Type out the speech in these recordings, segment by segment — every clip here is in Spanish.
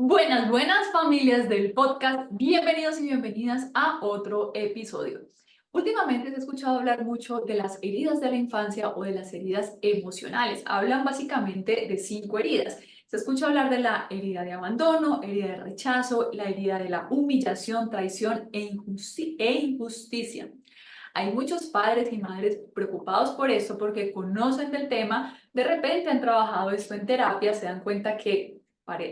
Buenas familias del podcast, bienvenidos y bienvenidas a otro episodio. Últimamente se ha escuchado hablar mucho de las heridas de la infancia o de las heridas emocionales. Hablan básicamente de 5 heridas. Se escucha hablar de la herida de abandono, herida de rechazo, la herida de la humillación, traición e injusticia. Hay muchos padres y madres preocupados por esto porque conocen del tema, de repente han trabajado esto en terapia, se dan cuenta que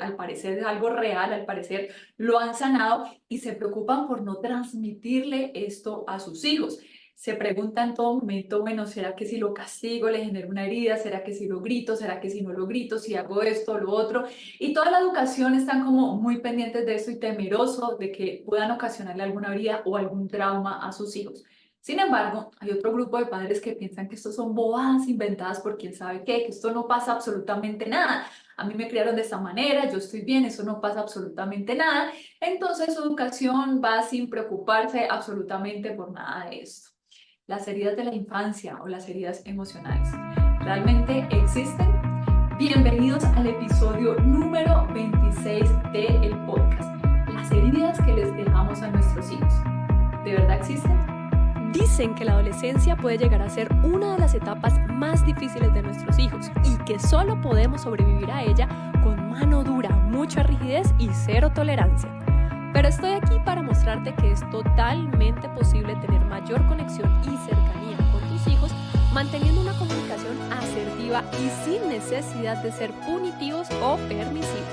al parecer es algo real, al parecer lo han sanado y se preocupan por no transmitirle esto a sus hijos. Se preguntan en todo momento, bueno, ¿será que si lo castigo le genero una herida? ¿Será que si lo grito? ¿Será que si no lo grito? ¿Si hago esto o lo otro? Y toda la educación están como muy pendientes de eso y temerosos de que puedan ocasionarle alguna herida o algún trauma a sus hijos. Sin embargo, hay otro grupo de padres que piensan que esto son bobadas inventadas por quién sabe qué, que esto no pasa absolutamente nada. A mí me criaron de esta manera, yo estoy bien, eso no pasa absolutamente nada. Entonces su educación va sin preocuparse absolutamente por nada de esto. Las heridas de la infancia o las heridas emocionales, ¿realmente existen? Bienvenidos al episodio número 26 del podcast. Las heridas que les dejamos a nuestros hijos, ¿de verdad existen? Dicen que la adolescencia puede llegar a ser una de las etapas más difíciles de nuestros hijos y que solo podemos sobrevivir a ella con mano dura, mucha rigidez y cero tolerancia. Pero estoy aquí para mostrarte que es totalmente posible tener mayor conexión y cercanía con tus hijos manteniendo una comunicación asertiva y sin necesidad de ser punitivos o permisivos.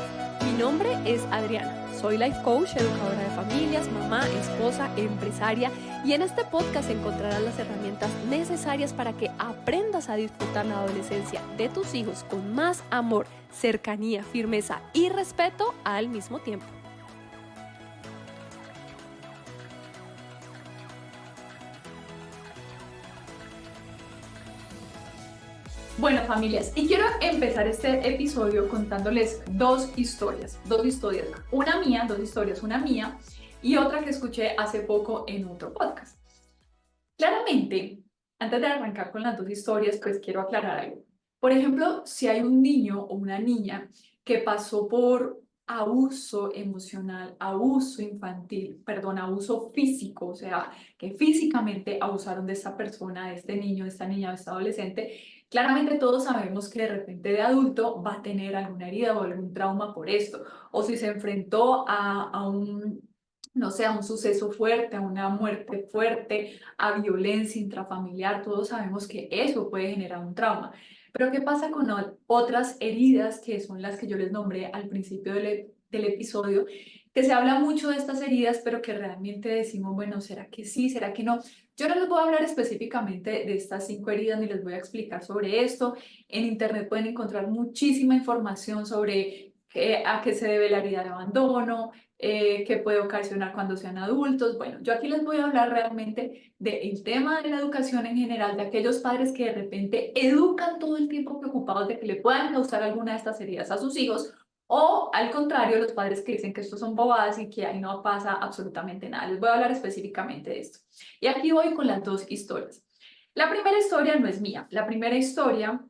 Mi nombre es Adriana. Soy life coach, educadora de familias, mamá, esposa, empresaria y en este podcast encontrarás las herramientas necesarias para que aprendas a disfrutar la adolescencia de tus hijos con más amor, cercanía, firmeza y respeto al mismo tiempo. Bueno, familias, y quiero empezar este episodio contándoles dos historias, dos historias, una mía y otra que escuché hace poco en otro podcast. Claramente, antes de arrancar con las dos historias, pues quiero aclarar algo. Por ejemplo, si hay un niño o una niña que pasó por abuso emocional, abuso infantil, perdón, abuso físico, o sea, que físicamente abusaron de esta persona, de este niño, de esta niña, de este adolescente, claramente todos sabemos que de repente de adulto va a tener alguna herida o algún trauma por esto, o si se enfrentó a un, no sé, a un suceso fuerte, a una muerte fuerte, a violencia intrafamiliar, todos sabemos que eso puede generar un trauma. Pero ¿qué pasa con otras heridas que son las que yo les nombré al principio del episodio? Que se habla mucho de estas heridas, pero que realmente decimos, bueno, ¿será que sí? ¿Será que no? Yo no les voy a hablar específicamente de estas 5 heridas ni les voy a explicar sobre esto. En internet pueden encontrar muchísima información sobre a qué se debe la herida de abandono, qué puede ocasionar cuando sean adultos. Bueno, yo aquí les voy a hablar realmente del tema de la educación en general, de aquellos padres que de repente educan todo el tiempo preocupados de que le puedan causar alguna de estas heridas a sus hijos, o al contrario, los padres que dicen que esto son bobadas y que ahí no pasa absolutamente nada. Les voy a hablar específicamente de esto. Y aquí voy con las dos historias. La primera historia no es mía. La primera historia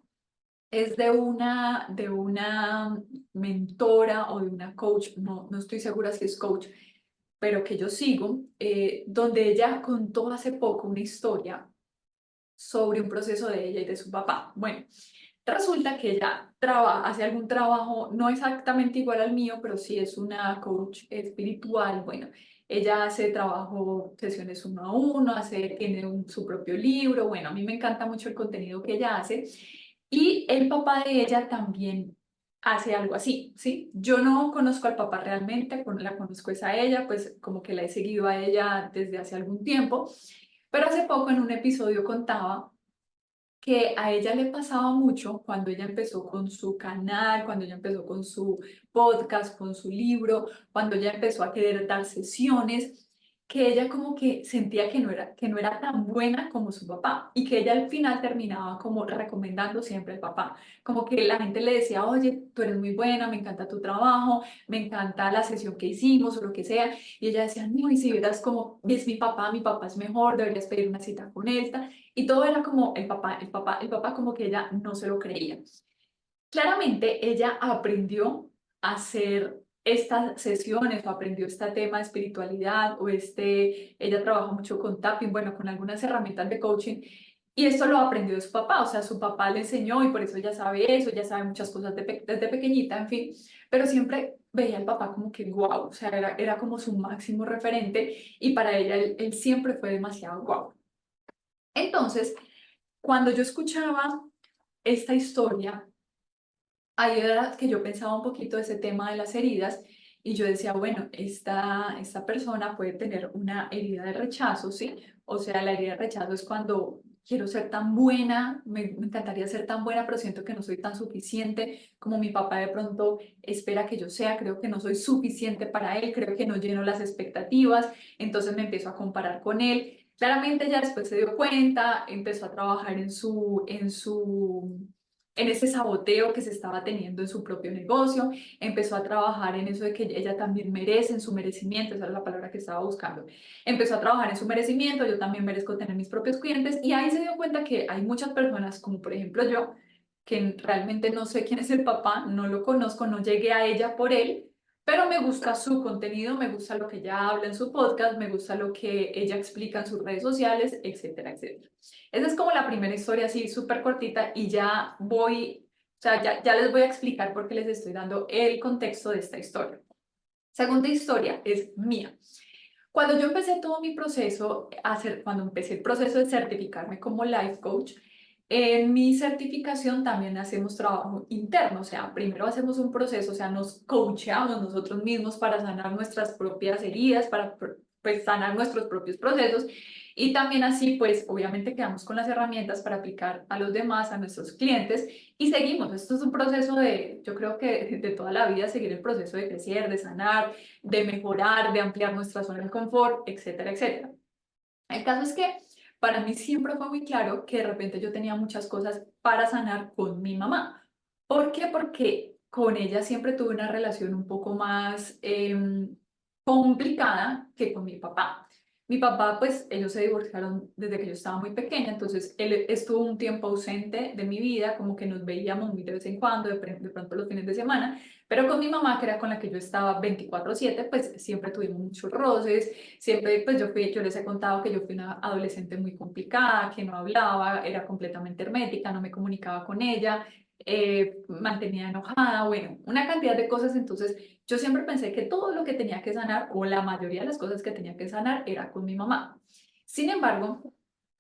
es de una mentora o de una coach, no estoy segura si es coach, pero que yo sigo, donde ella contó hace poco una historia sobre un proceso de ella y de su papá. Bueno, resulta que ella hace algún trabajo, no exactamente igual al mío, pero sí es una coach espiritual. Bueno, ella hace trabajo, sesiones uno a uno, tiene su propio libro. Bueno, a mí me encanta mucho el contenido que ella hace. Y el papá de ella también hace algo así, ¿sí? Yo no conozco al papá realmente, la conozco es a ella, pues como que la he seguido a ella desde hace algún tiempo, pero hace poco en un episodio contaba que a ella le pasaba mucho cuando ella empezó con su canal, cuando ella empezó con su podcast, con su libro, cuando ella empezó a querer dar sesiones, que ella como que sentía que no era tan buena como su papá y que ella al final terminaba como recomendando siempre al papá, como que la gente le decía, oye, tú eres muy buena, me encanta tu trabajo, me encanta la sesión que hicimos o lo que sea, y ella decía, no, y si vieras como es mi papá es mejor, deberías pedir una cita con él, y todo era como el papá como que ella no se lo creía. Claramente ella aprendió a ser estas sesiones o aprendió este tema de espiritualidad o ella trabaja mucho con tapping, bueno, con algunas herramientas de coaching. Y esto lo aprendió de su papá, o sea, su papá le enseñó y por eso ya sabe eso, ya sabe muchas cosas desde pequeñita, en fin, pero siempre veía al papá como que wow, o sea, era como su máximo referente y para ella él siempre fue demasiado wow. Entonces, cuando yo escuchaba esta historia, ahí era que yo pensaba un poquito de ese tema de las heridas y yo decía, bueno, esta persona puede tener una herida de rechazo, ¿sí? O sea, la herida de rechazo es cuando quiero ser tan buena, me encantaría ser tan buena, pero siento que no soy tan suficiente como mi papá de pronto espera que yo sea, creo que no soy suficiente para él, creo que no lleno las expectativas, entonces me empiezo a comparar con él. Claramente ya después se dio cuenta, empezó a trabajar en ese saboteo que se estaba teniendo en su propio negocio, empezó a trabajar en eso de que ella también merece, en su merecimiento, esa era la palabra que estaba buscando, empezó a trabajar en su merecimiento, yo también merezco tener mis propios clientes y ahí se dio cuenta que hay muchas personas, como por ejemplo yo, que realmente no sé quién es el papá, no lo conozco, no llegué a ella por él, pero me gusta su contenido, me gusta lo que ella habla en su podcast, me gusta lo que ella explica en sus redes sociales, etcétera, etcétera. Esa es como la primera historia así súper cortita y o sea, ya les voy a explicar por qué les estoy dando el contexto de esta historia. Segunda historia es mía. Cuando yo empecé todo mi proceso, cuando empecé el proceso de certificarme como life coach, en mi certificación también hacemos trabajo interno, o sea, primero hacemos un proceso, o sea, nos coacheamos nosotros mismos para sanar nuestras propias heridas, para pues sanar nuestros propios procesos y también así, pues obviamente quedamos con las herramientas para aplicar a los demás, a nuestros clientes y seguimos. Esto es un proceso yo creo que de toda la vida, seguir el proceso de crecer, de sanar, de mejorar, de ampliar nuestra zona de confort, etcétera, etcétera. El caso es que para mí siempre fue muy claro que de repente yo tenía muchas cosas para sanar con mi mamá. ¿Por qué? Porque con ella siempre tuve una relación un poco más complicada que con mi papá. Mi papá, pues ellos se divorciaron desde que yo estaba muy pequeña, entonces él estuvo un tiempo ausente de mi vida, como que nos veíamos muy de vez en cuando, de pronto los fines de semana, pero con mi mamá, que era con la que yo estaba 24/7, pues siempre tuvimos muchos roces, siempre, pues yo les he contado que yo fui una adolescente muy complicada, que no hablaba, era completamente hermética, no me comunicaba con ella, mantenía enojada, bueno, una cantidad de cosas. Entonces, yo siempre pensé que todo lo que tenía que sanar, o la mayoría de las cosas que tenía que sanar, era con mi mamá. Sin embargo,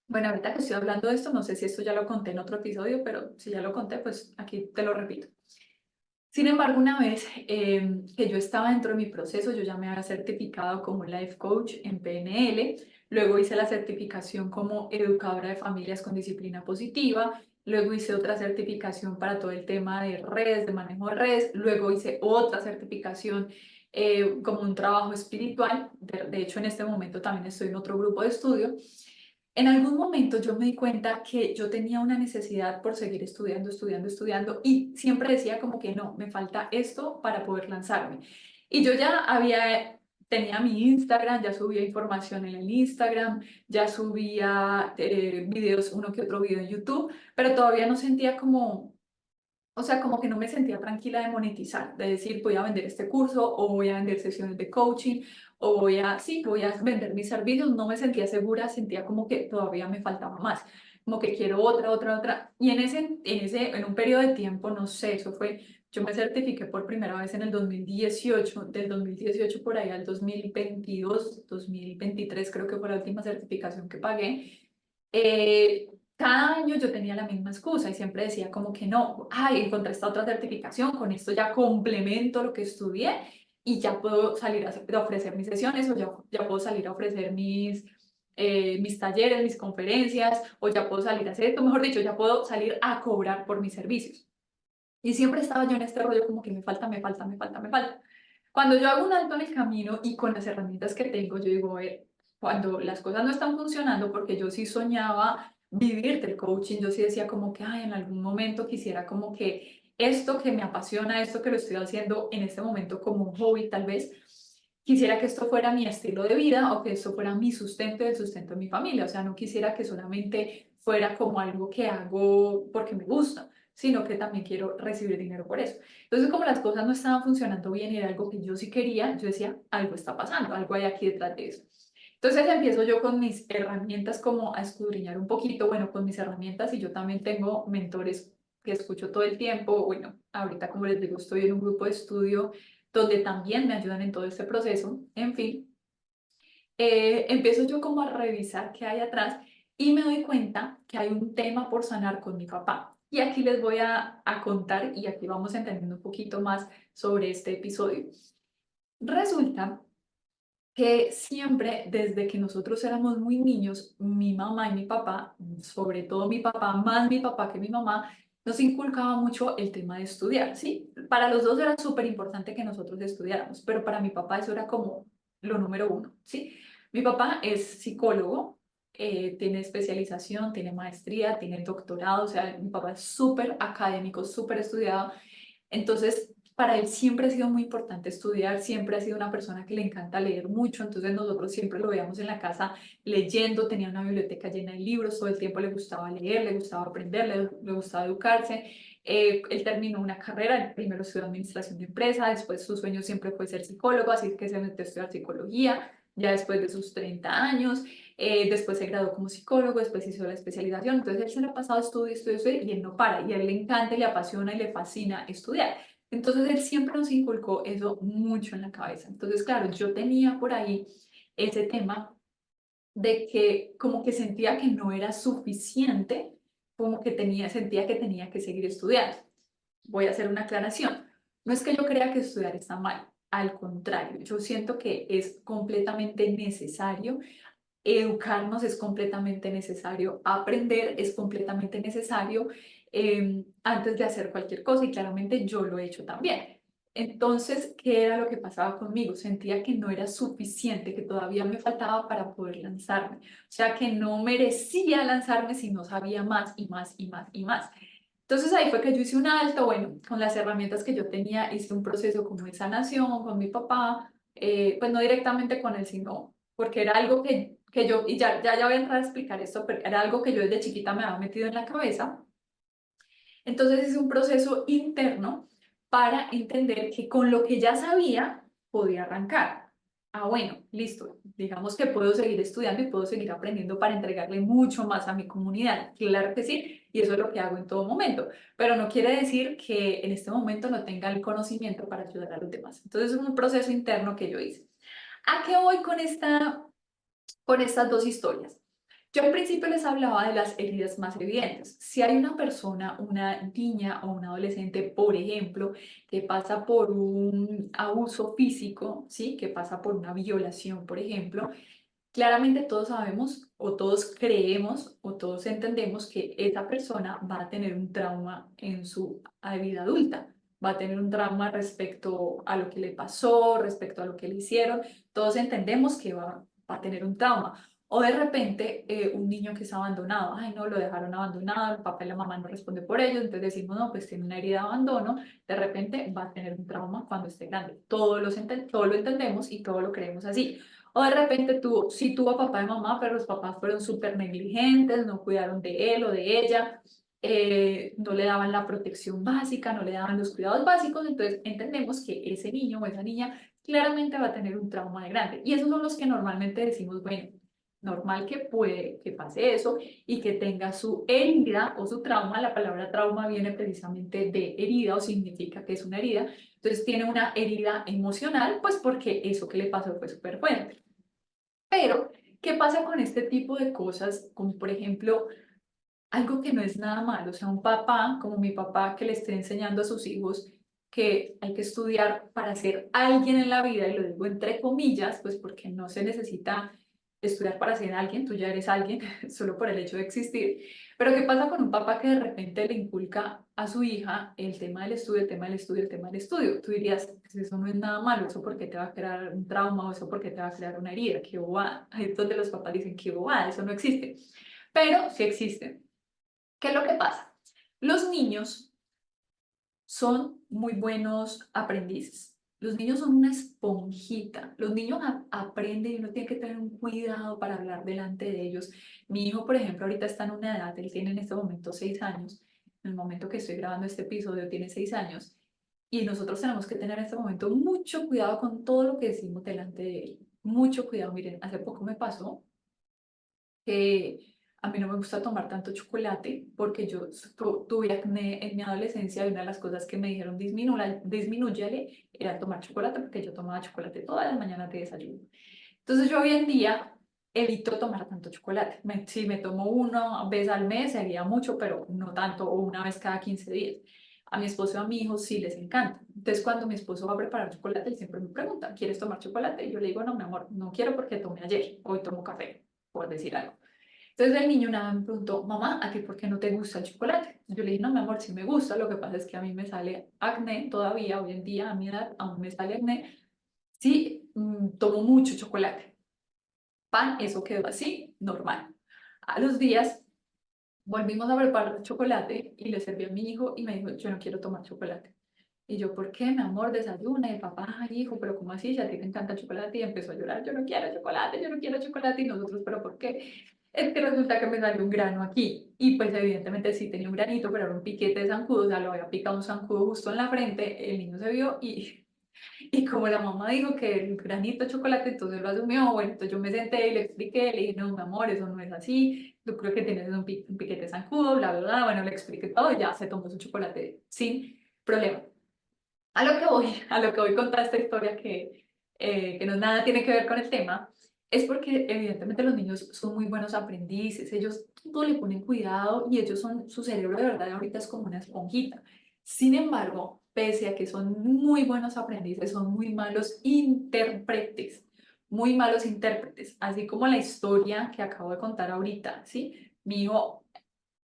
bueno, ahorita que estoy hablando de esto, no sé si esto ya lo conté en otro episodio, pero si ya lo conté, pues aquí te lo repito. Sin embargo, una vez que yo estaba dentro de mi proceso, yo ya me había certificado como Life Coach en PNL, luego hice la certificación como educadora de familias con disciplina positiva, luego hice otra certificación para todo el tema de redes, de manejo de redes, luego hice otra certificación como un trabajo espiritual, de hecho en este momento también estoy en otro grupo de estudio. En algún momento yo me di cuenta que yo tenía una necesidad por seguir estudiando, estudiando, estudiando y siempre decía como que no, me falta esto para poder lanzarme. Y yo ya tenía mi Instagram, ya subía información en el Instagram, ya subía videos, uno que otro video en YouTube, pero todavía no sentía como, o sea, como que no me sentía tranquila de monetizar, de decir voy a vender este curso o voy a vender sesiones de coaching o sí, voy a vender mis servicios. No me sentía segura, sentía como que todavía me faltaba más, como que quiero otra. Y en un periodo de tiempo, no sé, yo me certifiqué por primera vez en el 2018, del 2018 por ahí al 2022, 2023 creo que fue la última certificación que pagué. Cada año yo tenía la misma excusa y siempre decía como que no, ay, encontré esta otra certificación, con esto ya complemento lo que estudié y ya puedo salir a ofrecer mis sesiones o ya puedo salir a ofrecer mis talleres, mis conferencias o ya puedo salir a hacer esto, mejor dicho, ya puedo salir a cobrar por mis servicios. Y siempre estaba yo en este rollo como que me falta, me falta, me falta, me falta. Cuando yo hago un alto en el camino y con las herramientas que tengo, yo digo, a ver, cuando las cosas no están funcionando, porque yo sí soñaba vivir del coaching, yo sí decía como que, ay, en algún momento quisiera como que esto que me apasiona, esto que lo estoy haciendo en este momento como un hobby tal vez, quisiera que esto fuera mi estilo de vida o que esto fuera mi sustento y el sustento de mi familia. O sea, no quisiera que solamente fuera como algo que hago porque me gusta, sino que también quiero recibir dinero por eso. Entonces, como las cosas no estaban funcionando bien y era algo que yo sí quería, yo decía, algo está pasando, algo hay aquí detrás de eso. Entonces empiezo yo con mis herramientas como a escudriñar un poquito, bueno, con mis herramientas y yo también tengo mentores que escucho todo el tiempo, bueno, ahorita como les digo, estoy en un grupo de estudio donde también me ayudan en todo este proceso, en fin, empiezo yo como a revisar qué hay atrás y me doy cuenta que hay un tema por sanar con mi papá. Y aquí les voy a contar y aquí vamos entendiendo un poquito más sobre este episodio. Resulta que siempre, desde que nosotros éramos muy niños, mi mamá y mi papá, sobre todo mi papá, más mi papá que mi mamá, nos inculcaba mucho el tema de estudiar, ¿sí? Para los dos era súper importante que nosotros estudiáramos, pero para mi papá eso era como lo número uno, ¿sí? Mi papá es psicólogo, tiene especialización, tiene maestría, tiene doctorado, o sea, mi papá es súper académico, súper estudiado, entonces, para él siempre ha sido muy importante estudiar, siempre ha sido una persona que le encanta leer mucho, entonces nosotros siempre lo veíamos en la casa leyendo, tenía una biblioteca llena de libros, todo el tiempo le gustaba leer, le gustaba aprender, le gustaba educarse. Él terminó una carrera, primero estudió administración de empresa, después su sueño siempre fue ser psicólogo, así que se metió a estudiar psicología, ya después de sus 30 años, después se graduó como psicólogo, después hizo la especialización, entonces él se le ha pasado estudio, estudio, estudio y él no para, y a él le encanta, y le apasiona y le fascina estudiar. Entonces él siempre nos inculcó eso mucho en la cabeza. Entonces, claro, yo tenía por ahí ese tema de que como que sentía que no era suficiente, como que sentía que tenía que seguir estudiando. Voy a hacer una aclaración. No es que yo crea que estudiar está mal, al contrario, yo siento que es completamente necesario. Educarnos es completamente necesario, aprender es completamente necesario antes de hacer cualquier cosa y claramente yo lo he hecho también. Entonces, ¿qué era lo que pasaba conmigo? Sentía que no era suficiente, que todavía me faltaba para poder lanzarme. O sea, que no merecía lanzarme si no sabía más y más y más y más. Entonces ahí fue que yo hice un alto, bueno, con las herramientas que yo tenía, hice un proceso como de sanación con mi papá, pues no directamente con él, sino porque era algo que yo, y ya voy a entrar a explicar esto, pero era algo que yo desde chiquita me había metido en la cabeza. Entonces hice un proceso interno para entender que con lo que ya sabía podía arrancar. Ah, bueno, listo. Digamos que puedo seguir estudiando y puedo seguir aprendiendo para entregarle mucho más a mi comunidad. Claro que sí, y eso es lo que hago en todo momento. Pero no quiere decir que en este momento no tenga el conocimiento para ayudar a los demás. Entonces es un proceso interno que yo hice. ¿A qué voy con estas dos historias? Yo al principio les hablaba de las heridas más evidentes. Si hay una persona, una niña o un adolescente, por ejemplo, que pasa por un abuso físico, ¿sí? Que pasa por una violación, por ejemplo, claramente todos sabemos o todos creemos o todos entendemos que esa persona va a tener un trauma en su vida adulta. Va a tener un trauma respecto a lo que le pasó, respecto a lo que le hicieron. Todos entendemos que va a tener un trauma. O de repente un niño que es abandonado, ay no, lo dejaron abandonado, el papá y la mamá no responden por ellos, entonces decimos, no, pues tiene una herida de abandono, de repente va a tener un trauma cuando esté grande. Todo lo entendemos y todo lo creemos así. O de repente sí tuvo a papá y mamá, pero los papás fueron súper negligentes, no cuidaron de él o de ella, no le daban la protección básica, no le daban los cuidados básicos, entonces entendemos que ese niño o esa niña claramente va a tener un trauma de grande. Y esos son los que normalmente decimos, bueno, normal que puede que pase eso y que tenga su herida o su trauma. La palabra trauma viene precisamente de herida o significa que es una herida. Entonces tiene una herida emocional, pues porque eso que le pasó fue súper fuerte. Pero, ¿qué pasa con este tipo de cosas? Como por ejemplo, algo que no es nada malo, o sea, un papá como mi papá que le esté enseñando a sus hijos que hay que estudiar para ser alguien en la vida, y lo digo entre comillas, pues porque no se necesita estudiar para ser alguien, tú ya eres alguien solo por el hecho de existir. Pero ¿qué pasa con un papá que de repente le inculca a su hija el tema del estudio, el tema del estudio, el tema del estudio? Tú dirías, pues eso no es nada malo, eso porque te va a crear un trauma o eso porque te va a crear una herida, qué bobada. Ahí es donde los papás dicen, qué bobada, eso no existe. Pero sí existe. ¿Qué es lo que pasa? Los niños son muy buenos aprendices. Los niños son una esponjita. Los niños aprenden y uno tiene que tener un cuidado para hablar delante de ellos. Mi hijo, por ejemplo, ahorita está en una edad, él tiene en este momento 6 años. en el momento que estoy grabando este episodio, tiene 6 años y nosotros tenemos que tener en este momento mucho cuidado con todo lo que decimos delante de él. Mucho cuidado. Miren, hace poco me pasó que a mí no me gusta tomar tanto chocolate porque yo tuve acné en mi adolescencia y una de las cosas que me dijeron disminúyale era tomar chocolate porque yo tomaba chocolate todas las mañanas de desayuno. Entonces yo hoy en día evito tomar tanto chocolate. Si me tomo una vez al mes sería mucho, pero no tanto, o una vez cada 15 días. A mi esposo y a mi hijo sí les encanta. Entonces cuando mi esposo va a preparar chocolate, él siempre me pregunta, ¿quieres tomar chocolate? Y yo le digo, no, mi amor, no quiero porque tomé ayer, hoy tomo café, por decir algo. Entonces el niño nada me preguntó, mamá, ¿a ti por qué no te gusta el chocolate? Yo le dije, no, mi amor, sí me gusta, lo que pasa es que a mí me sale acné todavía, hoy en día, a mi edad, aún me sale acné, sí, tomo mucho chocolate. Pan, eso quedó así, normal. A los días volvimos a preparar chocolate y le serví a mi hijo y me dijo, yo no quiero tomar chocolate. Y yo, ¿por qué, mi amor? Desayuna. Y el papá, ay, hijo, pero ¿cómo así? Si a ti te encanta el chocolate. Y empezó a llorar, yo no quiero chocolate, yo no quiero chocolate. Y nosotros, ¿pero por qué? Es que resulta que me salió un grano aquí. Y pues evidentemente sí tenía un granito, pero era un piquete de zancudo, o sea, lo había picado un zancudo justo en la frente. El niño se vio y como la mamá dijo que el granito de chocolate, entonces lo asumió. Bueno, entonces yo me senté y le expliqué, le dije, no, mi amor, eso no es así. Yo creo que tienes un piquete de zancudo, bla, bla, bla. Bueno, le expliqué todo y ya se tomó su chocolate sin problema. A lo que voy con toda esta historia que no nada tiene que ver con el tema, es porque evidentemente los niños son muy buenos aprendices, ellos todo le ponen cuidado y ellos son, su cerebro de verdad ahorita es como una esponjita. Sin embargo, pese a que son muy buenos aprendices, son muy malos intérpretes, así como la historia que acabo de contar ahorita, ¿sí? Mi hijo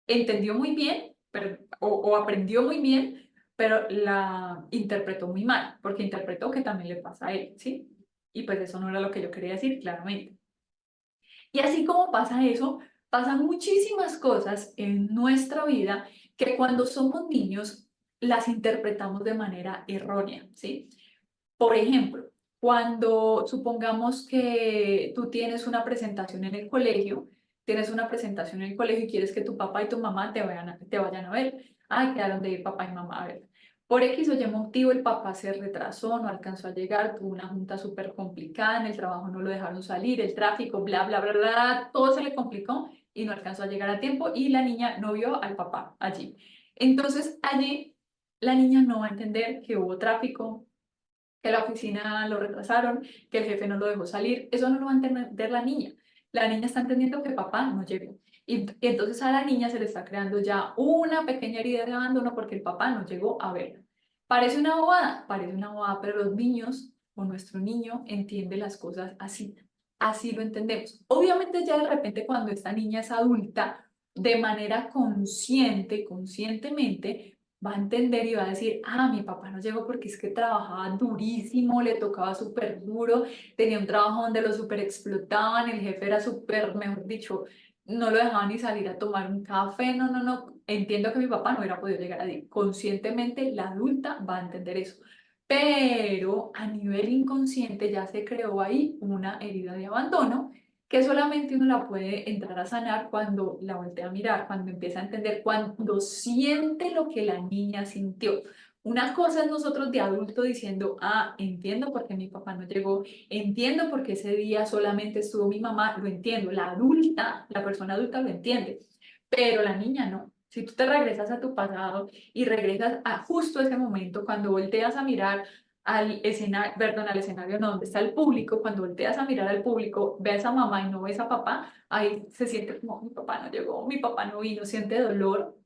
entendió muy bien, o aprendió muy bien, pero la interpretó muy mal, porque interpretó que también le pasa a él, ¿sí? Y pues eso no era lo que yo quería decir, claramente. Y así como pasa eso, pasan muchísimas cosas en nuestra vida que cuando somos niños las interpretamos de manera errónea, ¿sí? Por ejemplo, cuando supongamos que tú tienes una presentación en el colegio y quieres que tu papá y tu mamá te vayan a ver. Ay, quedaron de ir papá y mamá a ver. Por X o Y motivo, el papá se retrasó, no alcanzó a llegar, tuvo una junta súper complicada, en el trabajo no lo dejaron salir, el tráfico, bla, bla, bla, bla, todo se le complicó y no alcanzó a llegar a tiempo y la niña no vio al papá allí. Entonces, allí la niña no va a entender que hubo tráfico, que la oficina lo retrasaron, que el jefe no lo dejó salir. Eso no lo va a entender la niña. La niña está entendiendo que papá no llegó. Y entonces a la niña se le está creando ya una pequeña herida de abandono porque el papá no llegó a verla. Parece una bobada, pero los niños o nuestro niño entiende las cosas así. Así lo entendemos. Obviamente ya de repente cuando esta niña es adulta, de manera conscientemente, va a entender y va a decir, ah, mi papá no llegó porque es que trabajaba durísimo, le tocaba súper duro, tenía un trabajo donde lo súper explotaban, el jefe era súper, mejor dicho, no lo dejaban ni salir a tomar un café, no, no, no, entiendo que mi papá no hubiera podido llegar ahí. Conscientemente la adulta va a entender eso, pero a nivel inconsciente ya se creó ahí una herida de abandono que solamente uno la puede entrar a sanar cuando la voltea a mirar, cuando empieza a entender, cuando siente lo que la niña sintió. Una cosa es nosotros de adulto diciendo, ah, entiendo por qué mi papá no llegó, entiendo por qué ese día solamente estuvo mi mamá, lo entiendo. La adulta, la persona adulta lo entiende, pero la niña no. Si tú te regresas a tu pasado y regresas a justo ese momento, cuando volteas a mirar al escenario, perdón, al escenario no, donde está el público, cuando volteas a mirar al público, ves a mamá y no ves a papá, ahí se siente como mi papá no llegó, mi papá no vino, siente dolor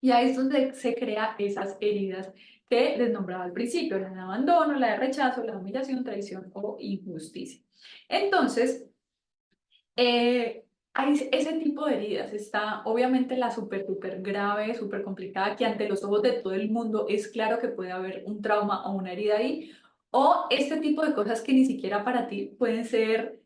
y ahí es donde se crean esas heridas que les nombraba al principio, la de abandono, la de rechazo, la de humillación, traición o injusticia. Entonces, hay ese tipo de heridas. Está obviamente la súper grave, súper complicada, que ante los ojos de todo el mundo es claro que puede haber un trauma o una herida ahí. O este tipo de cosas que ni siquiera para ti pueden ser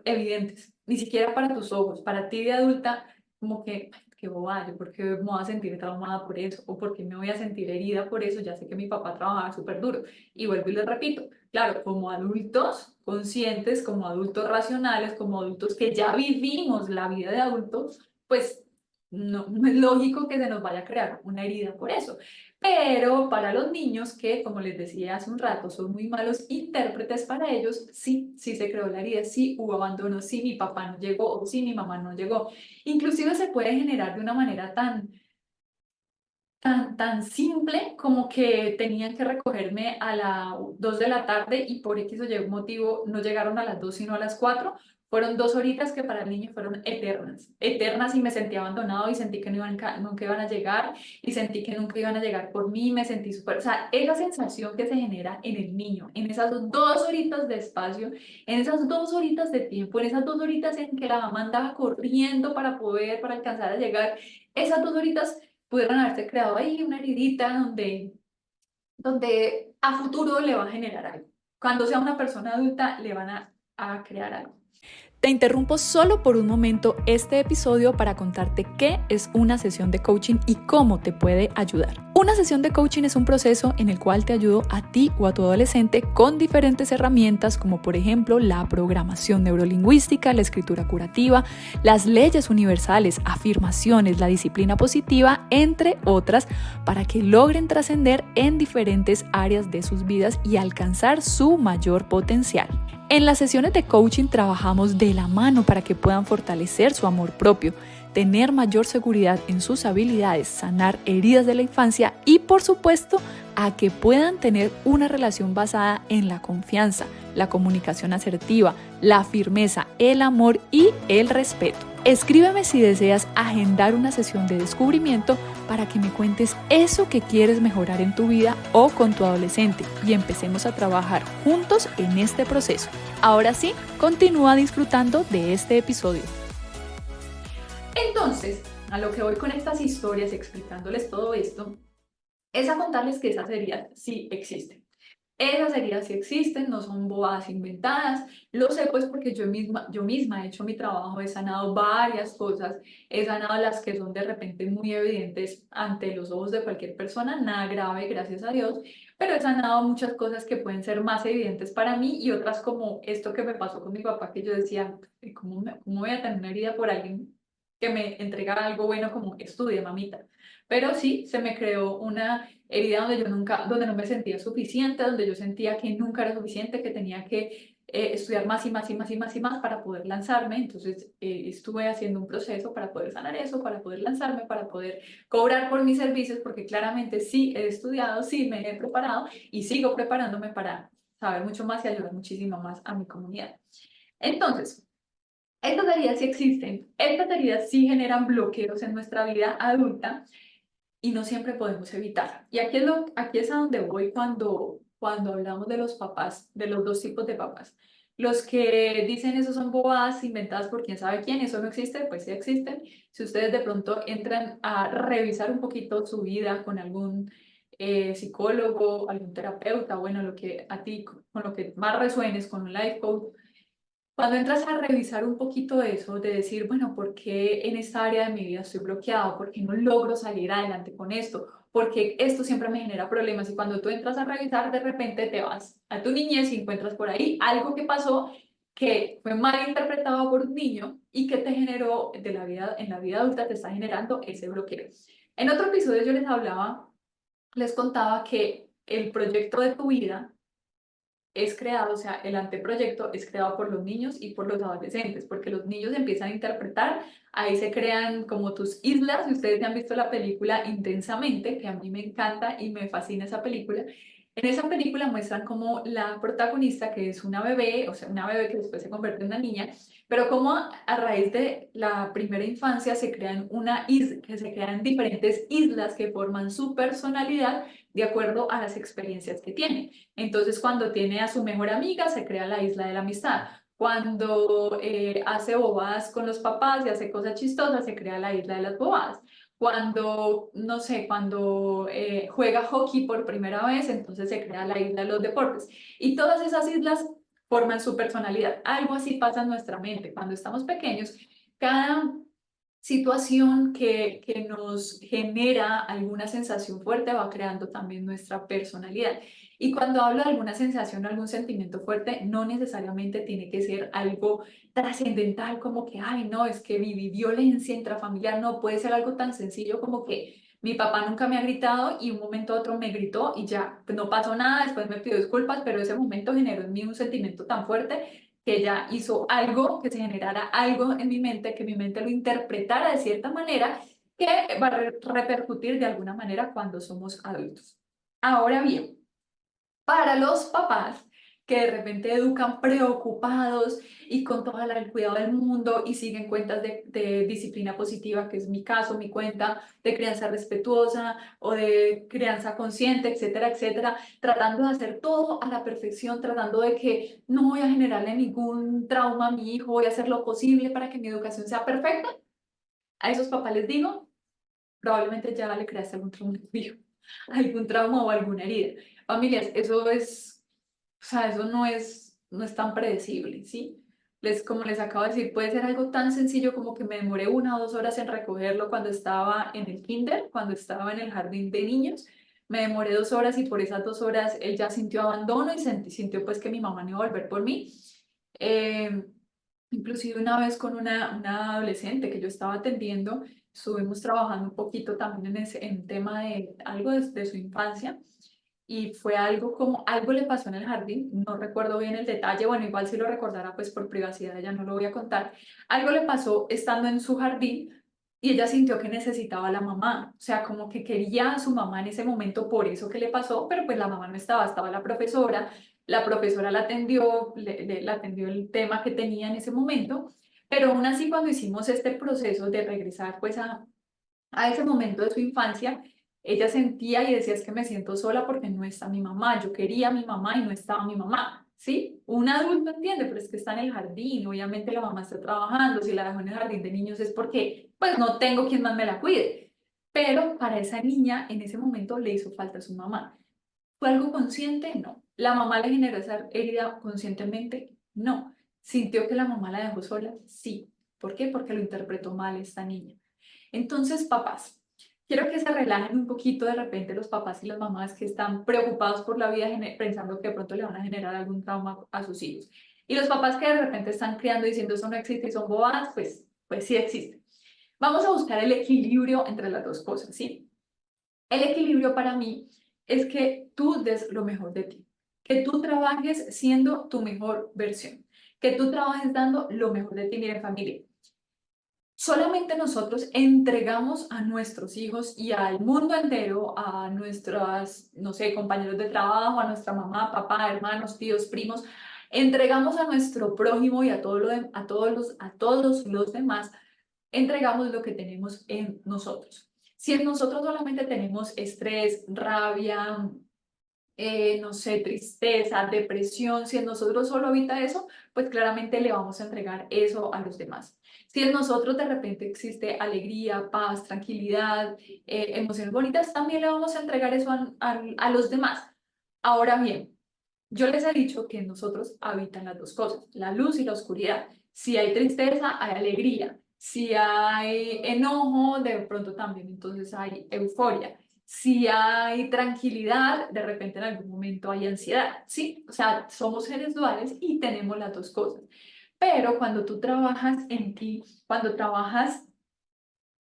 evidentes, ni siquiera para tus ojos. Para ti de adulta, como que, "Ay, qué bobada, yo por qué me voy a sentir traumada por eso, o por qué me voy a sentir herida por eso, ya sé que mi papá trabajaba súper duro". Y vuelvo y les repito, claro, como adultos conscientes, como adultos racionales, como adultos que ya vivimos la vida de adultos, pues no es lógico que se nos vaya a crear una herida por eso. Pero para los niños que, como les decía hace un rato, son muy malos intérpretes, para ellos sí se creó la herida, sí hubo abandono, sí mi papá no llegó o sí mi mamá no llegó. Inclusive se puede generar de una manera tan simple como que tenían que recogerme a las 2 de la tarde y por X o Y motivo no llegaron a las 2 sino a las 4. Fueron 2 horitas que para el niño fueron eternas, eternas, y me sentí abandonado y sentí que nunca iban a llegar, y sentí que nunca iban a llegar por mí, me sentí súper, o sea, esa sensación que se genera en el niño, en esas 2 horitas de espacio, en esas 2 horitas de tiempo, en esas 2 horitas en que la mamá andaba corriendo para alcanzar a llegar, esas 2 horitas pudieron haberse creado ahí una heridita donde a futuro le va a generar algo. Cuando sea una persona adulta, le van a crear algo. Te interrumpo solo por un momento este episodio para contarte qué es una sesión de coaching y cómo te puede ayudar. Una sesión de coaching es un proceso en el cual te ayudo a ti o a tu adolescente con diferentes herramientas, como por ejemplo la programación neurolingüística, la escritura curativa, las leyes universales, afirmaciones, la disciplina positiva, entre otras, para que logren trascender en diferentes áreas de sus vidas y alcanzar su mayor potencial. En las sesiones de coaching trabajamos de la mano para que puedan fortalecer su amor propio, tener mayor seguridad en sus habilidades, sanar heridas de la infancia y, por supuesto, a que puedan tener una relación basada en la confianza, la comunicación asertiva, la firmeza, el amor y el respeto. Escríbeme si deseas agendar una sesión de descubrimiento para que me cuentes eso que quieres mejorar en tu vida o con tu adolescente y empecemos a trabajar juntos en este proceso. Ahora sí, continúa disfrutando de este episodio. Entonces, a lo que voy con estas historias explicándoles todo esto, es a contarles que esas heridas sí existen. Esas heridas sí existen, no son bobadas inventadas. Lo sé pues porque yo misma he hecho mi trabajo, he sanado varias cosas, he sanado las que son de repente muy evidentes ante los ojos de cualquier persona, nada grave, gracias a Dios, pero he sanado muchas cosas que pueden ser más evidentes para mí, y otras como esto que me pasó con mi papá, que yo decía, ¿cómo voy a tener una herida por alguien que me entrega algo bueno como estudia, mamita? Pero sí, se me creó una herida donde no me sentía suficiente, donde yo sentía que nunca era suficiente, que tenía que estudiar más y más y más y más y más para poder lanzarme. Entonces estuve haciendo un proceso para poder sanar eso, para poder lanzarme, para poder cobrar por mis servicios, porque claramente sí he estudiado, sí me he preparado y sigo preparándome para saber mucho más y ayudar muchísimo más a mi comunidad. Entonces, estas heridas sí existen, estas heridas sí generan bloqueos en nuestra vida adulta y no siempre podemos evitar. Y aquí es a donde voy cuando hablamos de los papás, de los dos tipos de papás. Los que dicen eso son bobadas inventadas por quién sabe quién, eso no existe, pues sí existen. Si ustedes de pronto entran a revisar un poquito su vida con algún psicólogo, algún terapeuta, bueno, lo que a ti, con lo que más resuenes, con un life coach, cuando entras a revisar un poquito eso, de decir, bueno, ¿por qué en esta área de mi vida estoy bloqueado? ¿Por qué no logro salir adelante con esto? Porque esto siempre me genera problemas, y cuando tú entras a revisar, de repente te vas a tu niñez y encuentras por ahí algo que pasó que fue mal interpretado por un niño y que te generó en la vida adulta te está generando ese bloqueo. En otro episodio yo les contaba que el proyecto de tu vida es creado, o sea, el anteproyecto es creado por los niños y por los adolescentes, porque los niños empiezan a interpretar, ahí se crean como tus islas. Si ustedes ya han visto la película Intensamente, que a mí me encanta y me fascina esa película, en esa película muestran como la protagonista, que es una bebé, o sea, una bebé que después se convierte en una niña, pero como a raíz de la primera infancia que se crean diferentes islas que forman su personalidad de acuerdo a las experiencias que tiene. Entonces, cuando tiene a su mejor amiga, se crea la isla de la amistad. Cuando hace bobadas con los papás y hace cosas chistosas, se crea la isla de las bobadas. Cuando, no sé, cuando juega hockey por primera vez, entonces se crea la isla de los deportes. Y todas esas islas forman su personalidad. Algo así pasa en nuestra mente. Cuando estamos pequeños, cada situación que nos genera alguna sensación fuerte va creando también nuestra personalidad. Y cuando hablo de alguna sensación o algún sentimiento fuerte, no necesariamente tiene que ser algo trascendental como que, ay, no, es que viví violencia intrafamiliar, no, puede ser algo tan sencillo como que mi papá nunca me ha gritado y un momento a otro me gritó y ya, pues no pasó nada, después me pidió disculpas, pero ese momento generó en mí un sentimiento tan fuerte que ella hizo algo, que se generara algo en mi mente, que mi mente lo interpretara de cierta manera, que va a repercutir de alguna manera cuando somos adultos. Ahora bien, para los papás que de repente educan preocupados y con todo el cuidado del mundo y siguen cuentas de disciplina positiva, que es mi caso, mi cuenta de crianza respetuosa o de crianza consciente, etcétera, etcétera, tratando de hacer todo a la perfección, tratando de que no voy a generarle ningún trauma a mi hijo, voy a hacer lo posible para que mi educación sea perfecta. A esos papás les digo, probablemente ya le creaste algún trauma a tu hijo, algún trauma o alguna herida. Familias, eso es, o sea, eso no es tan predecible, ¿sí? Como les acabo de decir, puede ser algo tan sencillo como que me demoré 1 o 2 horas en recogerlo cuando estaba en el kinder, cuando estaba en el jardín de niños. Me demoré 2 horas y por esas 2 horas él ya sintió abandono y sintió pues que mi mamá no iba a volver por mí. Eh, Inclusive una vez con una adolescente que yo estaba atendiendo, estuvimos trabajando un poquito también en tema de algo de su infancia y fue algo como, algo le pasó en el jardín, no recuerdo bien el detalle, bueno, igual si lo recordara pues por privacidad ya no lo voy a contar, algo le pasó estando en su jardín y ella sintió que necesitaba a la mamá, o sea, como que quería a su mamá en ese momento por eso que le pasó, pero pues la mamá no estaba, estaba la profesora la atendió, le atendió el tema que tenía en ese momento, pero aún así cuando hicimos este proceso de regresar pues a ese momento de su infancia, ella sentía y decía, es que me siento sola porque no está mi mamá, yo quería a mi mamá y no estaba mi mamá, ¿sí? Un adulto entiende, pero es que está en el jardín, obviamente la mamá está trabajando, si la dejó en el jardín de niños es porque pues no tengo quien más me la cuide, pero para esa niña en ese momento le hizo falta su mamá. ¿Fue algo consciente? No. ¿La mamá le generó esa herida conscientemente? No. ¿Sintió que la mamá la dejó sola? Sí. ¿Por qué? Porque lo interpretó mal esta niña. Entonces, papás, quiero que se relajen un poquito de repente los papás y las mamás que están preocupados por la vida pensando que de pronto le van a generar algún trauma a sus hijos. Y los papás que de repente están criando diciendo eso no existe y son bobadas, pues sí existe. Vamos a buscar el equilibrio entre las dos cosas, ¿sí? El equilibrio para mí es que tú des lo mejor de ti, que tú trabajes siendo tu mejor versión, que tú trabajes dando lo mejor de ti. Miren, familia, solamente nosotros entregamos a nuestros hijos y al mundo entero, a nuestros, no sé, compañeros de trabajo, a nuestra mamá, papá, hermanos, tíos, primos, entregamos a nuestro prójimo y a todos los demás, entregamos lo que tenemos en nosotros. Si en nosotros solamente tenemos estrés, rabia, no sé, tristeza, depresión, si en nosotros solo habita eso, pues claramente le vamos a entregar eso a los demás. Si en nosotros de repente existe alegría, paz, tranquilidad, emociones bonitas, también le vamos a entregar eso a los demás. Ahora bien, yo les he dicho que en nosotros habitan las dos cosas, la luz y la oscuridad. Si hay tristeza, hay alegría. Si hay enojo, de pronto también entonces hay euforia. Si hay tranquilidad, de repente en algún momento hay ansiedad, ¿sí? O sea, somos seres duales y tenemos las dos cosas. Pero cuando tú trabajas en ti, cuando trabajas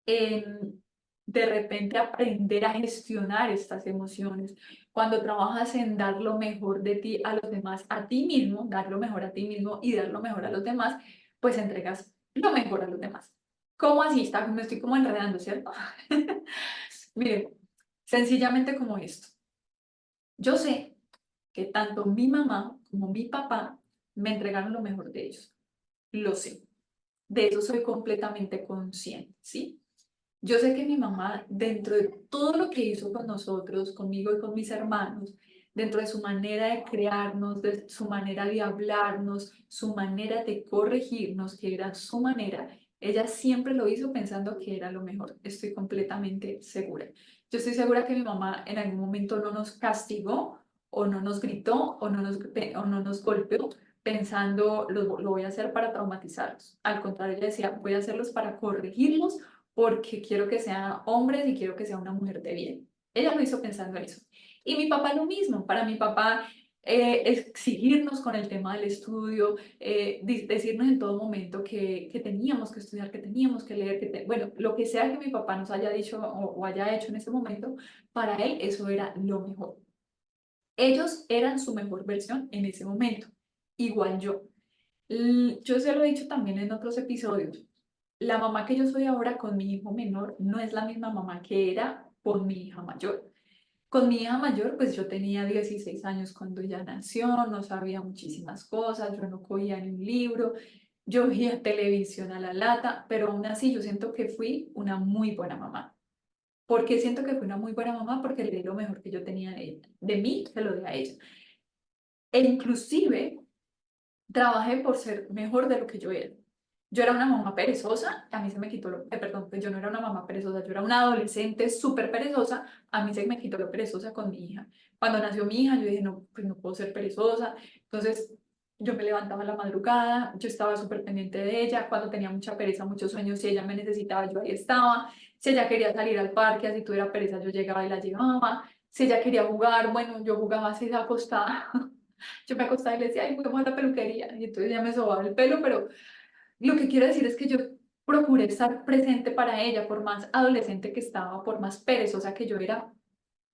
en de repente aprender a gestionar estas emociones, cuando trabajas en dar lo mejor de ti a los demás, a ti mismo, dar lo mejor a ti mismo y dar lo mejor a los demás, pues entregas lo mejor a los demás. ¿Cómo así? Me estoy como enredando, ¿cierto? Miren, sencillamente como esto. Yo sé que tanto mi mamá como mi papá me entregaron lo mejor de ellos. Lo sé. De eso soy completamente consciente, ¿sí? Yo sé que mi mamá, dentro de todo lo que hizo con nosotros, conmigo y con mis hermanos, dentro de su manera de crearnos, de su manera de hablarnos, su manera de corregirnos, que era su manera, ella siempre lo hizo pensando que era lo mejor. Estoy completamente segura. Yo estoy segura que mi mamá en algún momento no nos castigó o no nos gritó o no nos golpeó pensando lo voy a hacer para traumatizarlos. Al contrario, ella decía, voy a hacerlos para corregirlos porque quiero que sean hombres y quiero que sea una mujer de bien. Ella lo hizo pensando en eso. Y mi papá lo mismo, para mi papá exigirnos con el tema del estudio, decirnos en todo momento que teníamos que estudiar, que teníamos que leer, bueno, lo que sea que mi papá nos haya dicho o haya hecho en ese momento, para él eso era lo mejor. Ellos eran su mejor versión en ese momento, igual yo. Yo se lo he dicho también en otros episodios. La mamá que yo soy ahora con mi hijo menor no es la misma mamá que era con mi hija mayor. Con mi hija mayor, pues yo tenía 16 años cuando ella nació, no sabía muchísimas cosas, yo no cogía ni un libro, yo veía televisión a la lata, pero aún así yo siento que fui una muy buena mamá. ¿Por qué siento que fui una muy buena mamá? Porque le di lo mejor que yo tenía de ella. De mí, se lo di a ella. E inclusive trabajé por ser mejor de lo que yo era. Yo era una mamá perezosa, a mí se me quitó lo, perdón, pues yo no era una mamá perezosa, yo era una adolescente súper perezosa, a mí se me quitó lo perezosa con mi hija. Cuando nació mi hija, yo dije, no, pues no puedo ser perezosa, entonces yo me levantaba a la madrugada, yo estaba súper pendiente de ella, cuando tenía mucha pereza, muchos sueños, si ella me necesitaba, yo ahí estaba, si ella quería salir al parque, así tuviera pereza, yo llegaba y la llevaba, si ella quería jugar, bueno, yo jugaba así acostada. Yo me acostaba y le decía, ay, juguemos a la peluquería. Y entonces ya me sobaba el pelo, pero lo que quiero decir es que yo procuré estar presente para ella, por más adolescente que estaba, por más perezosa que yo era.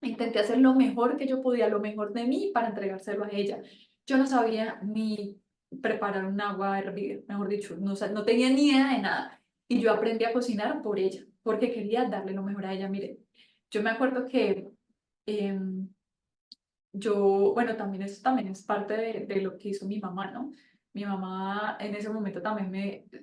Intenté hacer lo mejor que yo podía, lo mejor de mí para entregárselo a ella. Yo no sabía ni preparar un agua a hervir, mejor dicho, no, no tenía ni idea de nada. Y yo aprendí a cocinar por ella, porque quería darle lo mejor a ella. Mire, yo me acuerdo que em, yo, bueno, también eso también es parte de lo que hizo mi mamá, ¿no? Mi mamá en ese momento también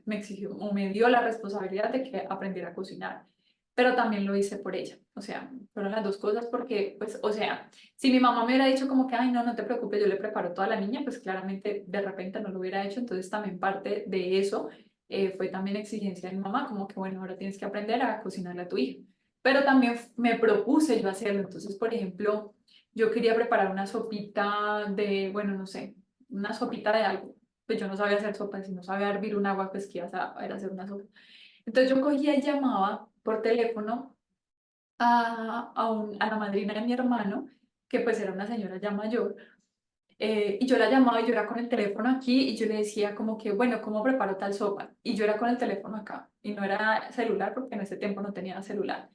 me exigió o me dio la responsabilidad de que aprendiera a cocinar, pero también lo hice por ella, o sea, fueron las dos cosas porque, pues, o sea, si mi mamá me hubiera dicho como que, ay, no, no te preocupes, yo le preparo toda la niña, pues claramente de repente no lo hubiera hecho, entonces también parte de eso fue también exigencia de mi mamá, como que, bueno, ahora tienes que aprender a cocinarle a tu hija, pero también me propuse yo hacerlo, entonces, por ejemplo, yo quería preparar una sopita de, bueno, no sé, una sopita de algo. Pues yo no sabía hacer sopa, si no sabía hervir un agua, pues que iba a hacer una sopa. Entonces yo cogía y llamaba por teléfono a la madrina de mi hermano, que pues era una señora ya mayor, y yo la llamaba y yo era con el teléfono aquí y yo le decía como que, bueno, ¿cómo preparo tal sopa? Y yo era con el teléfono acá, y no era celular porque en ese tiempo no tenía celular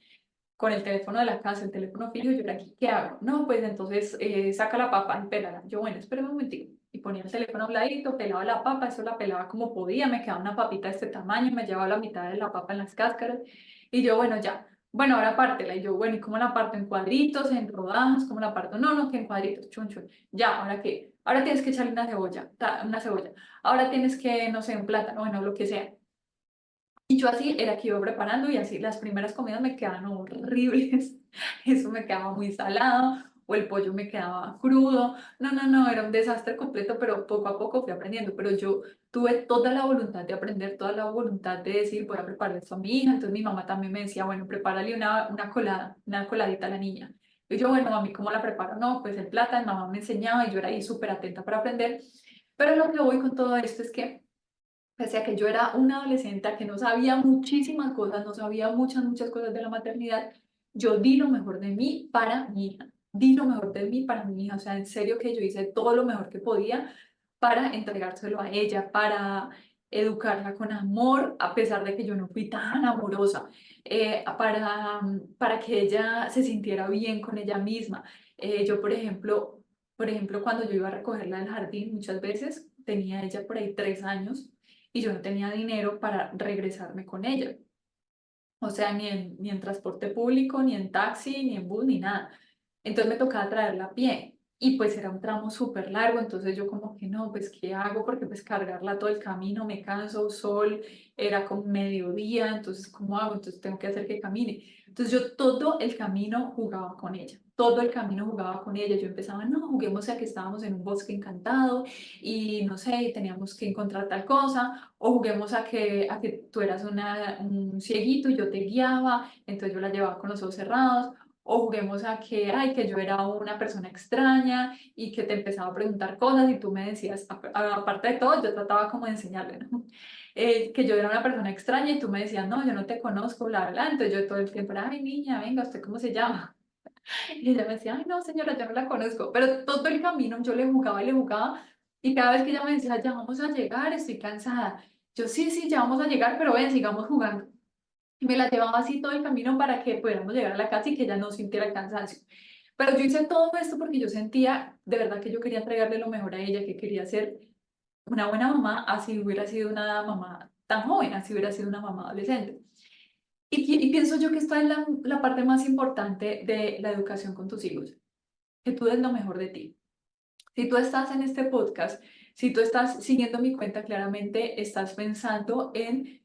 con el teléfono de la casa, el teléfono fijo, yo era aquí, ¿qué hago? No, pues entonces saca la papa y pélala. Yo, bueno, espera un momentico. Y ponía el teléfono a un ladito, pelaba la papa, eso la pelaba como podía, me quedaba una papita de este tamaño, me llevaba la mitad de la papa en las cáscaras. Y yo, bueno, ya. Bueno, ahora pártela. Y yo, bueno, ¿y cómo la parto? ¿En cuadritos, en rodajas? ¿Cómo la parto? No, no, que en cuadritos, chun, chun. Ya, ¿ahora qué? Ahora tienes que echarle una cebolla, una cebolla. Ahora tienes que, no sé, un plátano, bueno, lo que sea. Y yo así era que iba preparando y así las primeras comidas me quedaban horribles. Eso me quedaba muy salado o el pollo me quedaba crudo. No, no, no, era un desastre completo, pero poco a poco fui aprendiendo. Pero yo tuve toda la voluntad de aprender, toda la voluntad de decir, voy a preparar esto a mi hija. Entonces mi mamá también me decía, bueno, prepárale una colada, una coladita a la niña. Y yo, bueno, mami, ¿cómo la preparo? No, pues el plátano, mamá me enseñaba y yo era ahí súper atenta para aprender. Pero lo que voy con todo esto es que pese a que yo era una adolescente que no sabía muchísimas cosas, no sabía muchas cosas de la maternidad, yo di lo mejor de mí para mi hija, di lo mejor de mí para mi hija, o sea, en serio que yo hice todo lo mejor que podía para entregárselo a ella, para educarla con amor, a pesar de que yo no fui tan amorosa, para que ella se sintiera bien con ella misma. Yo, por ejemplo, cuando yo iba a recogerla del jardín, muchas veces tenía ella por ahí 3 años y yo no tenía dinero para regresarme con ella. O sea, ni en transporte público, ni en taxi, ni en bus, ni nada. Entonces me tocaba traerla a pie y pues era un tramo súper largo, entonces yo como que no, pues ¿qué hago? Porque pues cargarla todo el camino, me canso, sol, era como mediodía, entonces ¿cómo hago? Entonces tengo que hacer que camine. Entonces yo todo el camino jugaba con ella, todo el camino jugaba con ella. Yo empezaba, no, juguemos a que estábamos en un bosque encantado y no sé, teníamos que encontrar tal cosa, o juguemos a que tú eras un cieguito y yo te guiaba, entonces yo la llevaba con los ojos cerrados, o juguemos a que, ay, que yo era una persona extraña y que te empezaba a preguntar cosas y tú me decías, aparte de todo, yo trataba como de enseñarle, ¿no? Que yo era una persona extraña y tú me decías, no, yo no te conozco, bla, bla, bla. Entonces yo todo el tiempo era, ay, niña, venga, ¿usted cómo se llama? Y ella me decía, ay, no, señora, yo no la conozco. Pero todo el camino yo le jugaba. Y cada vez que ella me decía, ya vamos a llegar, estoy cansada. Yo, sí, sí, ya vamos a llegar, pero ven, sigamos jugando. Y me la llevaba así todo el camino para que pudiéramos llegar a la casa y que ella no sintiera el cansancio. Pero yo hice todo esto porque yo sentía de verdad que yo quería entregarle lo mejor a ella, que quería ser una buena mamá, así hubiera sido una mamá tan joven, así hubiera sido una mamá adolescente. Y pienso yo que esta es la parte más importante de la educación con tus hijos, que tú des lo mejor de ti. Si tú estás en este podcast, si tú estás siguiendo mi cuenta, claramente estás pensando en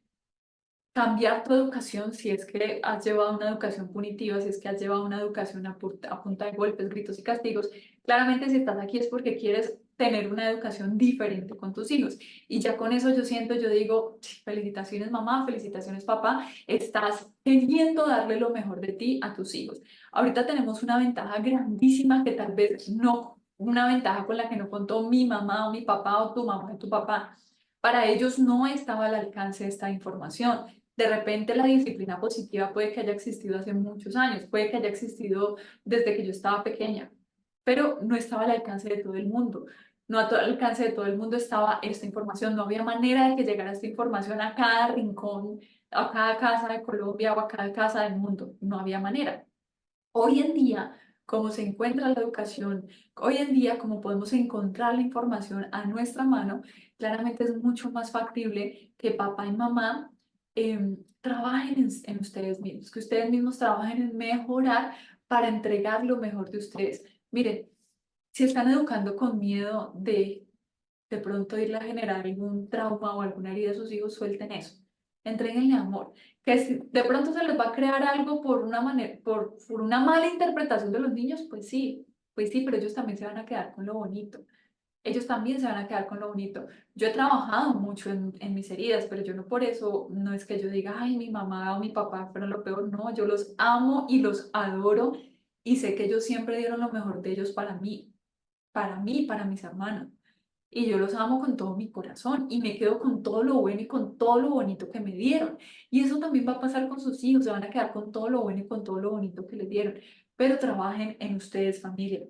cambiar tu educación si es que has llevado una educación punitiva, si es que has llevado una educación a punta de golpes, gritos y castigos. Claramente si estás aquí es porque quieres tener una educación diferente con tus hijos. Y ya con eso yo siento, yo digo, "Sí, felicitaciones mamá, felicitaciones papá, estás queriendo darle lo mejor de ti a tus hijos". Ahorita tenemos una ventaja grandísima que tal vez no, una ventaja con la que no contó mi mamá o mi papá o tu mamá o tu papá. Para ellos no estaba al alcance esta información. De repente la disciplina positiva puede que haya existido hace muchos años, puede que haya existido desde que yo estaba pequeña, pero no estaba al alcance de todo el mundo. No a todo el alcance de todo el mundo estaba esta información, no había manera de que llegara esta información a cada rincón, a cada casa de Colombia o a cada casa del mundo, no había manera. Hoy en día, como se encuentra la educación, hoy en día, como podemos encontrar la información a nuestra mano, claramente es mucho más factible que papá y mamá trabajen en ustedes mismos, que ustedes mismos trabajen en mejorar para entregar lo mejor de ustedes. Miren, si están educando con miedo de pronto irle a generar algún trauma o alguna herida a sus hijos, suelten eso. Entréguenle amor. Que si de pronto se les va a crear algo por una manera, por una mala interpretación de los niños, pues sí, pero ellos también se van a quedar con lo bonito. Ellos también se van a quedar con lo bonito. Yo he trabajado mucho en mis heridas, pero yo no por eso, no es que yo diga, ay, mi mamá o mi papá fueron lo peor. No, yo los amo y los adoro y sé que ellos siempre dieron lo mejor de ellos para mí, para mis hermanos. Y yo los amo con todo mi corazón y me quedo con todo lo bueno y con todo lo bonito que me dieron. Y eso también va a pasar con sus hijos, se van a quedar con todo lo bueno y con todo lo bonito que les dieron. Pero trabajen en ustedes, familia.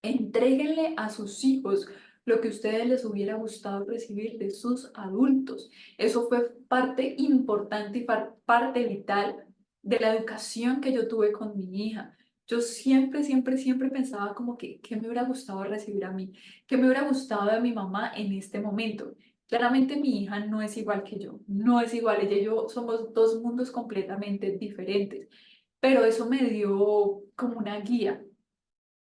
Entréguenle a sus hijos lo que a ustedes les hubiera gustado recibir de sus adultos. Eso fue parte importante y parte vital de la educación que yo tuve con mi hija. Yo siempre, siempre, siempre pensaba como que, ¿qué me hubiera gustado recibir a mí? ¿Qué me hubiera gustado de mi mamá en este momento? Claramente mi hija no es igual que yo, no es igual, ella y yo somos dos mundos completamente diferentes, pero eso me dio como una guía,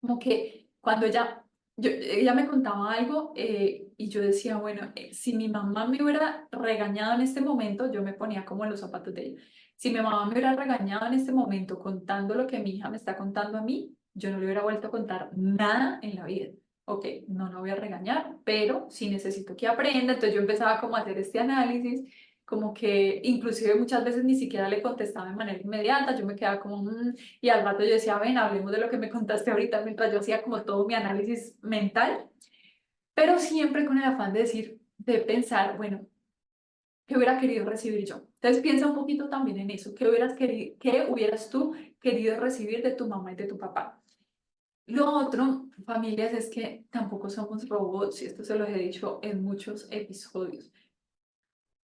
como que cuando ella me contaba algo y yo decía, bueno, si mi mamá me hubiera regañado en este momento, yo me ponía como en los zapatos de ella. Si mi mamá me hubiera regañado en este momento contando lo que mi hija me está contando a mí, yo no le hubiera vuelto a contar nada en la vida. Ok, no la voy a regañar, pero sí necesito que aprenda. Entonces yo empezaba como a hacer este análisis, como que inclusive muchas veces ni siquiera le contestaba de manera inmediata, yo me quedaba como, y al rato yo decía, ven, hablemos de lo que me contaste ahorita, mientras yo hacía como todo mi análisis mental, pero siempre con el afán de decir, de pensar, bueno, ¿qué hubiera querido recibir yo? Entonces piensa un poquito también en eso, qué hubieras tú querido recibir de tu mamá y de tu papá? Lo otro, familias, es que tampoco somos robots, y esto se los he dicho en muchos episodios.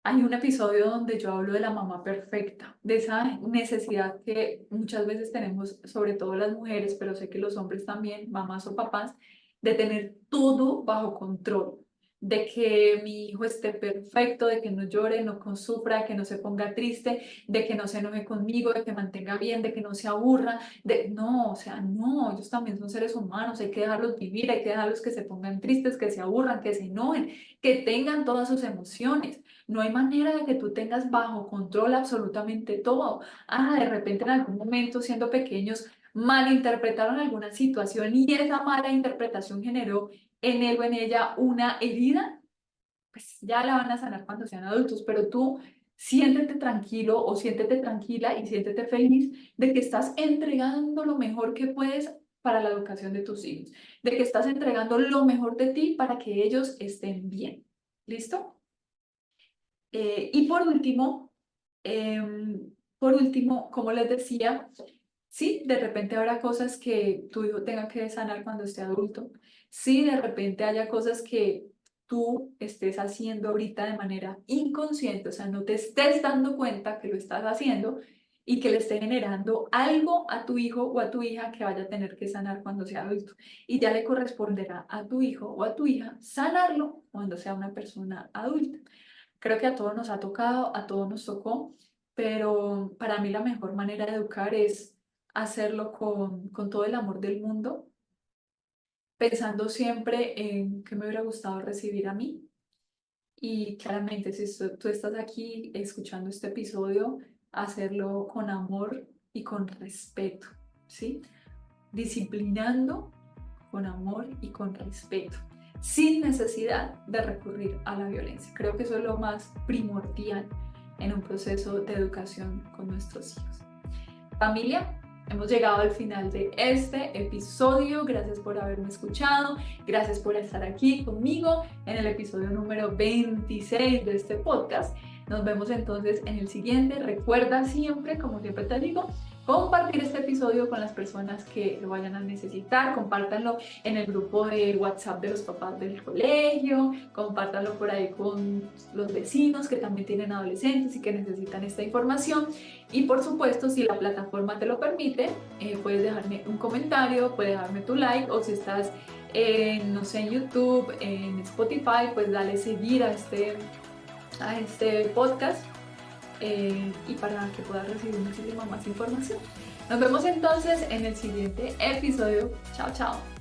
Hay un episodio donde yo hablo de la mamá perfecta, de esa necesidad que muchas veces tenemos, sobre todo las mujeres, pero sé que los hombres también, mamás o papás, de tener todo bajo control, de que mi hijo esté perfecto, de que no llore, no sufra, de que no se ponga triste, de que no se enoje conmigo, de que mantenga bien, de que no se aburra, no, o sea, no, ellos también son seres humanos, hay que dejarlos vivir, hay que dejarlos que se pongan tristes, que se aburran, que se enojen, que tengan todas sus emociones. No hay manera de que tú tengas bajo control absolutamente todo. De repente en algún momento, siendo pequeños, malinterpretaron alguna situación y esa mala interpretación generó en él o en ella una herida, pues ya la van a sanar cuando sean adultos, pero tú siéntete tranquilo o siéntete tranquila y siéntete feliz de que estás entregando lo mejor que puedes para la educación de tus hijos, de que estás entregando lo mejor de ti para que ellos estén bien. ¿Listo? Y por último, como les decía, Sí, de repente habrá cosas que tu hijo tenga que sanar cuando esté adulto. Sí, de repente haya cosas que tú estés haciendo ahorita de manera inconsciente, o sea, no te estés dando cuenta que lo estás haciendo y que le esté generando algo a tu hijo o a tu hija que vaya a tener que sanar cuando sea adulto. Y ya le corresponderá a tu hijo o a tu hija sanarlo cuando sea una persona adulta. Creo que a todos nos ha tocado, a todos nos tocó, pero para mí la mejor manera de educar es hacerlo con todo el amor del mundo, pensando siempre en qué me hubiera gustado recibir a mí. Y claramente, si tú estás aquí escuchando este episodio, hacerlo con amor y con respeto, ¿sí? Disciplinando con amor y con respeto, sin necesidad de recurrir a la violencia. Creo que eso es lo más primordial en un proceso de educación con nuestros hijos. Familia, hemos llegado al final de este episodio. Gracias por haberme escuchado. Gracias por estar aquí conmigo en el episodio número 26 de este podcast. Nos vemos entonces en el siguiente. Recuerda siempre, como siempre te digo, compartir este episodio con las personas que lo vayan a necesitar. Compártanlo en el grupo de WhatsApp de los papás del colegio. Compártanlo por ahí con los vecinos que también tienen adolescentes y que necesitan esta información. Y por supuesto, si la plataforma te lo permite, puedes dejarme un comentario, puedes dejarme tu like, o si estás no sé, en YouTube, en Spotify, pues dale seguir a este podcast y para que puedas recibir muchísima más información. Nos vemos entonces en el siguiente episodio. Chao, chao.